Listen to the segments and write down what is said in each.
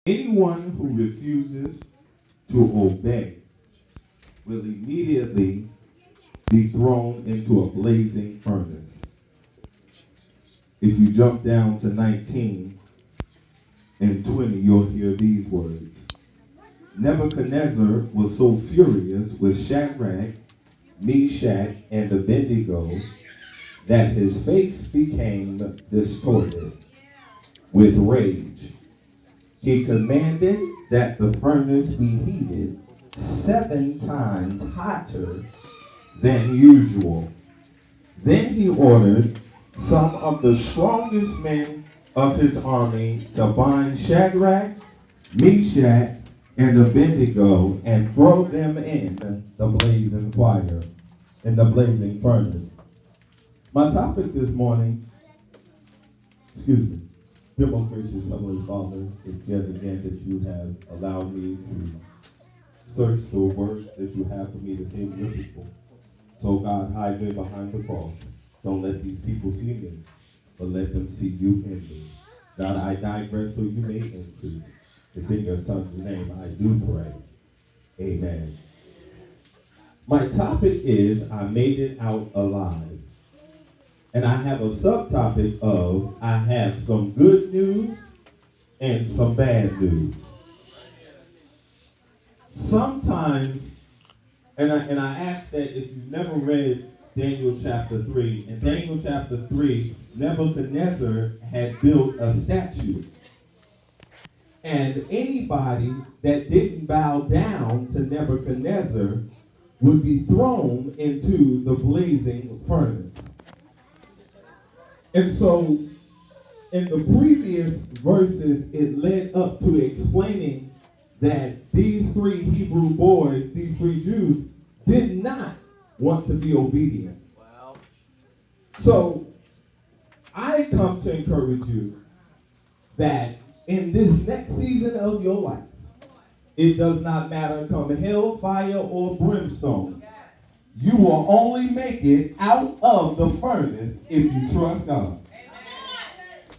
Anyone who refuses to obey will immediately be thrown into a blazing furnace. If you jump down to 19 and 20, you'll hear these words. Nebuchadnezzar was so furious with Shadrach, Meshach, and Abednego that his face became distorted with rage. He commanded that the furnace be heated 7 times hotter than usual. Then he ordered some of the strongest men of his army to bind Shadrach, Meshach, and Abednego and throw them in the blazing fire, in the blazing furnace. My topic this morning, dear most gracious Heavenly Father, it's yet again that you have allowed me to search the words that you have for me to say your people. So God, hide me behind the cross. Don't let these people see me, but let them see you in me. God, I digress so you may increase. It's in your Son's name I do pray. Amen. My topic is, I made it out alive. And I have a subtopic of, I have some good news and some bad news. Sometimes, and I ask that if you've never read Daniel chapter 3, in Daniel chapter 3, Nebuchadnezzar had built a statue. And anybody that didn't bow down to Nebuchadnezzar would be thrown into the blazing furnace. And so, in the previous verses, it led up to explaining that these 3 Hebrew boys, these 3 Jews, did not want to be obedient. Wow. So, I come to encourage you that in this next season of your life, it does not matter come hell, fire, or brimstone. You will only make it out of the furnace if you trust God.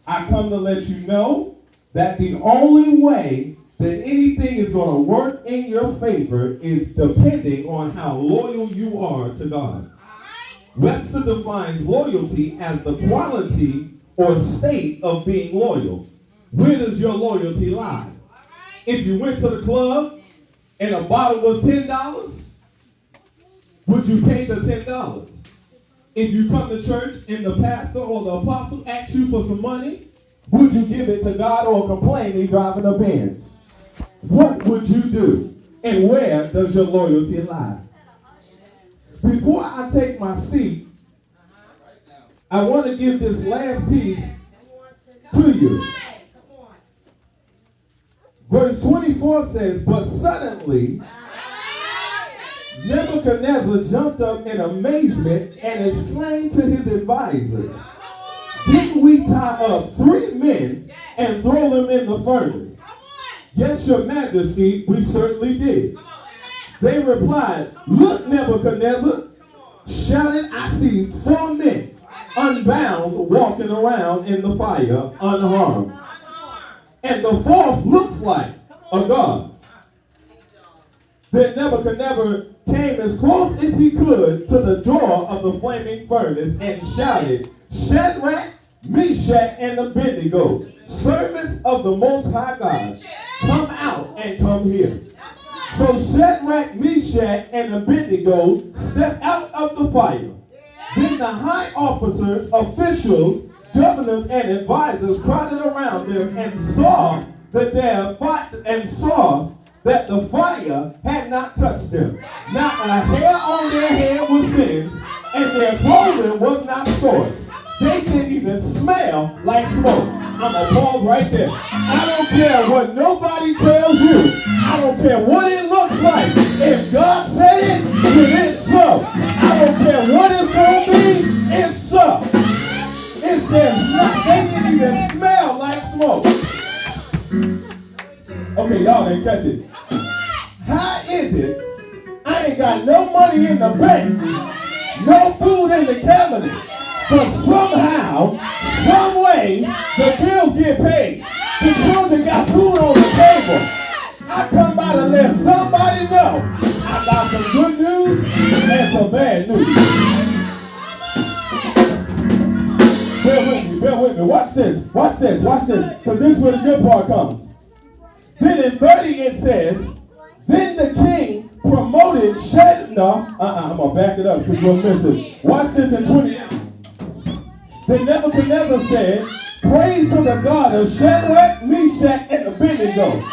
I come to let you know that the only way that anything is going to work in your favor is depending on how loyal you are to God. Webster defines loyalty as the quality or state of being loyal. Where does your loyalty lie? If you went to the club and a bottle was $10, would you pay the $10? If you come to church and the pastor or the apostle asks you for some money, would you give it to God or complain he's driving a Benz? What would you do? And where does your loyalty lie? Before I take my seat, I want to give this last piece to you. Verse 24 says, but suddenly Nebuchadnezzar jumped up in amazement and exclaimed to his advisors, didn't we tie up 3 men and throw them in the furnace? Yes, your majesty, we certainly did. They replied, look, Nebuchadnezzar, shouted, I see 4 men unbound walking around in the fire unharmed. And the 4th looks like a god. Then Nebuchadnezzar came as close as he could to the door of the flaming furnace and shouted, Shadrach, Meshach, and Abednego, servants of the Most High God, come out and come here. So Shadrach, Meshach, and Abednego stepped out of the fire. Then the high officers, officials, governors, and advisors crowded around them and saw that the fire had not touched them. Not a hair on their head was singed, and their clothing was not scorched. They didn't even smell like smoke. I'm going to pause right there. I don't care what nobody tells you. I don't care what it looks like. If God said it, then it's so. I don't care what it's going to be, it's so. It says not, they didn't even smell like smoke. Okay, y'all didn't catch it. How is it I ain't got no money in the bank, no food in the cabinet, but somehow, some way, the bills get paid. The children got food on the table. gotta let somebody know I got some good news and some bad news. Bear with me. Watch this, because this is where the good part comes. Then in 30 it says, then the king promoted I'm going to back it up because you'll miss it. Watch this in 20. Then Nebuchadnezzar said, praise to the God of Shadrach, Meshach, and Abednego.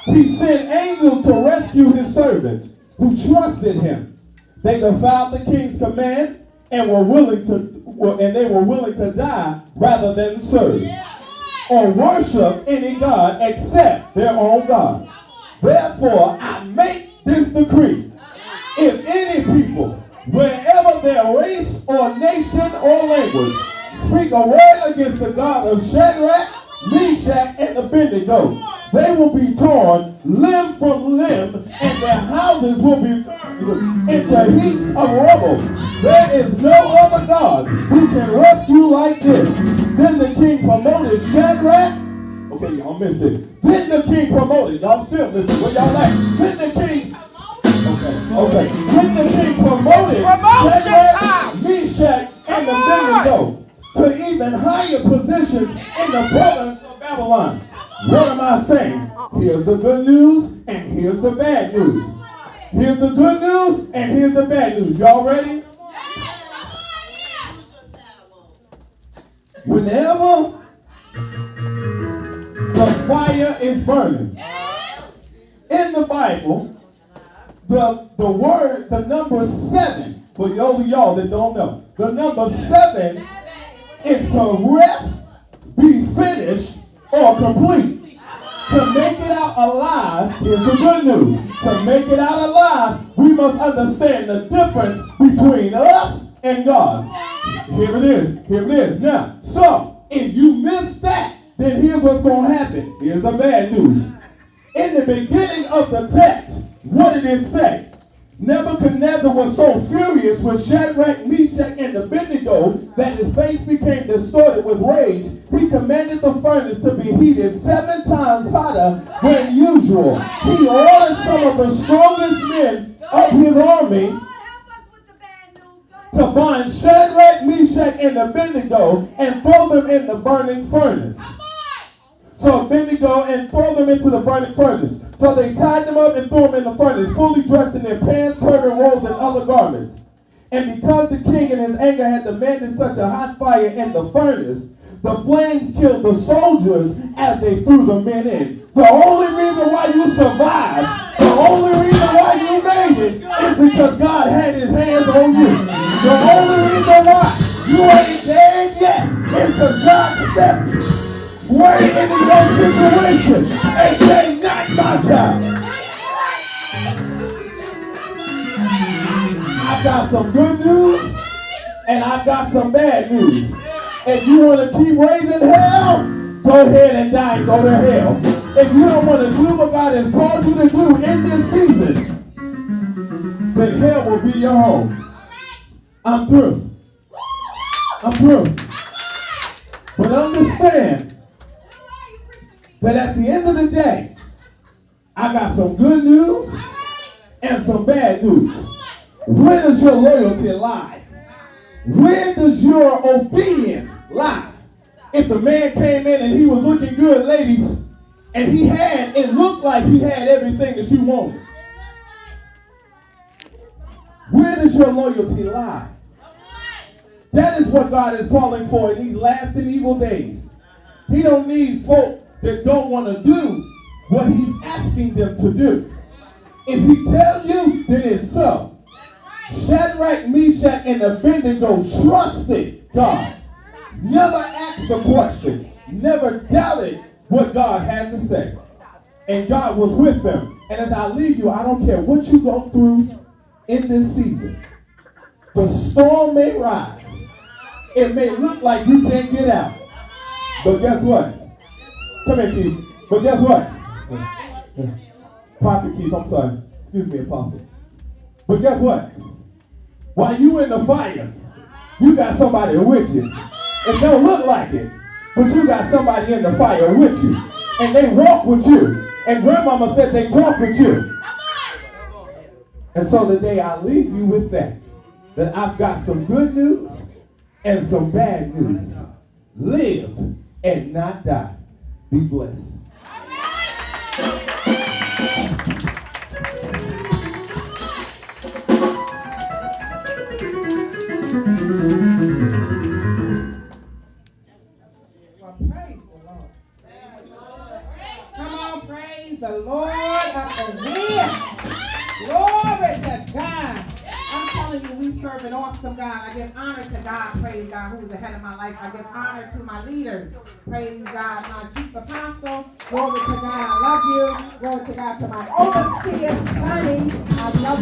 He sent angels to rescue his servants who trusted him. They defied the king's command and were willing to die rather than serve or worship any god except their own God. Therefore, I make this decree. If any people, wherever their race or nation or language, speak a word against the God of Shadrach, Meshach, and Abednego, they will be torn limb from limb, and their houses will be turned into heaps of rubble. There is no other God who can rescue like this. Then the king promoted Shadrach. Okay, y'all missed it. Then the king promoted. Y'all still missed it. What y'all like? Then the king. Okay. Then the king promoted Shadrach, Meshach, and Abednego to even higher positions in the province of Babylon. What am I saying? Here's the good news and here's the bad news. Here's the good news and here's the bad news. Y'all ready? Whenever the fire is burning, in the Bible, the word, the number 7, for y'all that don't know, the number 7 is to rest, be finished, or complete. To make it out alive is the good news. To make it out alive, we must understand the difference between us and God. Here it is. Now, so if you miss that, then here's what's going to happen. Here's the bad news. In the beginning of the text, what did it say? Nebuchadnezzar was so furious with Shadrach, Meshach, and Abednego that his face became distorted with rage. He commanded the furnace to be heated 7 times hotter than usual. He ordered some of the strongest men of his army to bind Shadrach, Meshach, and Abednego and throw them in the burning furnace. So Abednego and throw them into the burning furnace. So they tied them up and threw them in the furnace, fully dressed in their pants, turban, robes, and other garments. And because the king in his anger had demanded such a hot fire in the furnace, the flames killed the soldiers as they threw the men in. The only reason why you survived, the only reason why you made it, is because God had his hands on you. The only reason why you ain't dead yet is because God stepped way into your situation and say, not my child. I've got some good news and I've got some bad news. If you want to keep raising hell, go ahead and die and go to hell. If you don't want to do what God has called you to do in this season, then hell will be your home. I'm through. But understand that at the end of the day, I got some good news and some bad news. Where does your loyalty lie? Where does your obedience lie? If the man came in and he was looking good, ladies, and it looked like he had everything that you wanted, where does your loyalty lie? That is what God is calling for in these last and evil days. He don't need folk that don't want to do what he's asking them to do. If he tells you, then it's so. Shadrach, Meshach, and Abednego trusted God. Never asked a question. Never doubted what God had to say. And God was with them. And as I leave you, I don't care what you go through in this season. The storm may rise. It may look like you can't get out. But guess what? Come here, Keith. But guess what? Prophet Keith, I'm sorry. Excuse me, Apostle. But guess what? While you in the fire, you got somebody with you. It don't look like it, but you got somebody in the fire with you. and they walk with you. And grandmama said they talk with you. And so today I leave you with that I've got some good news and some bad news. Live and not die. Be blessed. Well, praise the Lord. Come on, praise the Lord up in here. Glory to God. I'm telling you, we serve an awesome God. I give honor to God, praise God, who is the head of my life. I give honor to my leader, praise God, my chief apostle. Glory to God, I love you. Glory to God, to my overseer, Sonny, I love you.